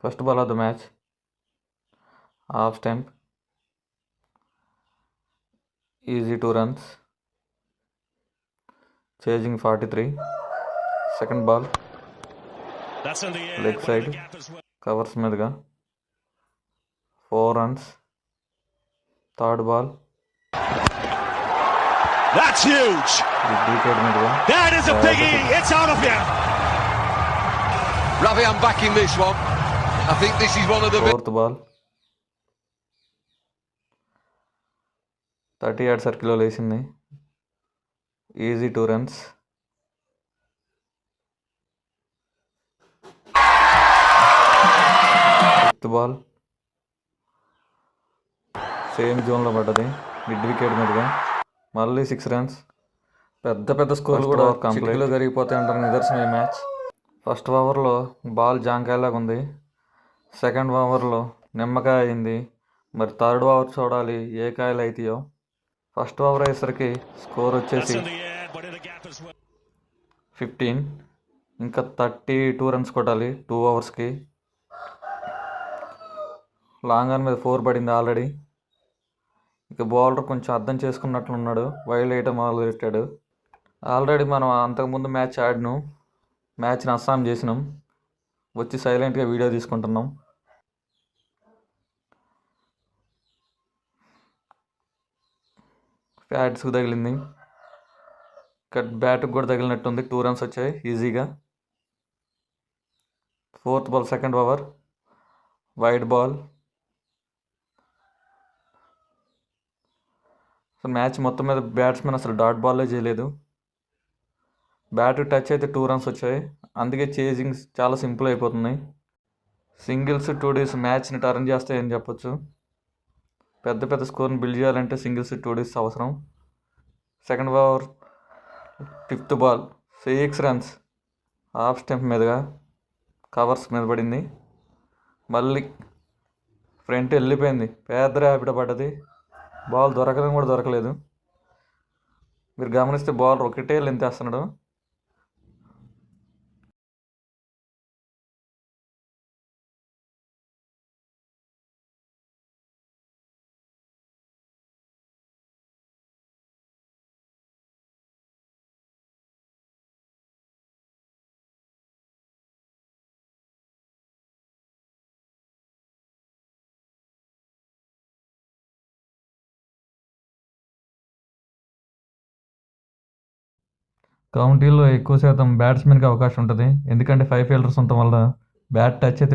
First ball of the match, off stump, easy 2 runs, chasing 43. Second ball, leg side, covers meduga, 4 runs. Third ball, that's huge. Wicket meduga, That is a biggie. It's out of here. Ravi, I'm backing this one. I think this is one of the fourth ball, 30 circle లో లేచింది, easy 2 runs. Fifth ball, same జోన్లో పడ్డది, mid wicket మీదుగా, మళ్ళీ 6 runs. పెద్ద స్కోర్లు కూడా కంప్లీట్లో జరిగిపోతాయి అంటారు నిదర్శనం ఈ మ్యాచ్. ఫస్ట్ ఓవర్లో బాల్ జాంకాయలాగా ఉంది, సెకండ్ ఓవర్లో నిమ్మకాయ అయింది. మరి థర్డ్ ఓవర్ చూడాలి ఏ కాయలు అవుతాయో. ఫస్ట్ ఓవర్ అయ్యేసరికి స్కోర్ వచ్చేసి 15. ఇంకా 32 runs కొట్టాలి 2 ఓవర్స్కి. లాంగ్ ఆన్ మీద 4 పడింది ఆల్రెడీ. ఇక బౌలర్ కొంచెం అర్థం చేసుకున్నట్లున్నాడు, వైల్డ్ వేయటం మొదలుపెట్టాడు. ఆల్రెడీ మనం అంతకుముందు మ్యాచ్ ఆడినాం, మ్యాచ్ని అస్సాం చేసినాం, వచ్చి సైలెంట్గా వీడియో తీసుకుంటున్నాం. ప్యాడ్స్కి తగిలింది, కట్ బ్యాట్కి కూడా తగిలినట్టుంది. 2 runs వచ్చాయి ఈజీగా. Fourth ball, second over, wide ball. అసలు మ్యాచ్ మొత్తం మీద బ్యాట్స్మెన్ అసలు డాట్ బాల్లే చేయలేదు. బ్యాట్ టచ్ అయితే 2 runs వచ్చాయి, అందుకే చేజింగ్ చాలా సింపుల్ అయిపోతుంది. సింగిల్స్ 2 days మ్యాచ్ని టర్న్ చేస్తాయని చెప్పొచ్చు. పెద్ద స్కోర్ని బిల్డ్ చేయాలంటే సింగిల్స్ 2 days అవసరం. Second over, fifth ball, 6 runs, off stump మీదుగా కవర్స్ మీద పడింది. మళ్ళీ ఫ్రంట్ వెళ్ళిపోయింది, పెద్ద ర్యాపిడ్ పడ్డది. బాల్ దొరకడం కూడా దొరకలేదు. మీరు గమనిస్తే బౌలర్ ఒకటే లెంత్ వేస్తున్నాడు. కౌంటీలో ఎక్కువ శాతం బ్యాట్స్మెన్కి అవకాశం ఉంటుంది, ఎందుకంటే 5 fielders ఉండటం వల్ల బ్యాట్ టచ్ అయితే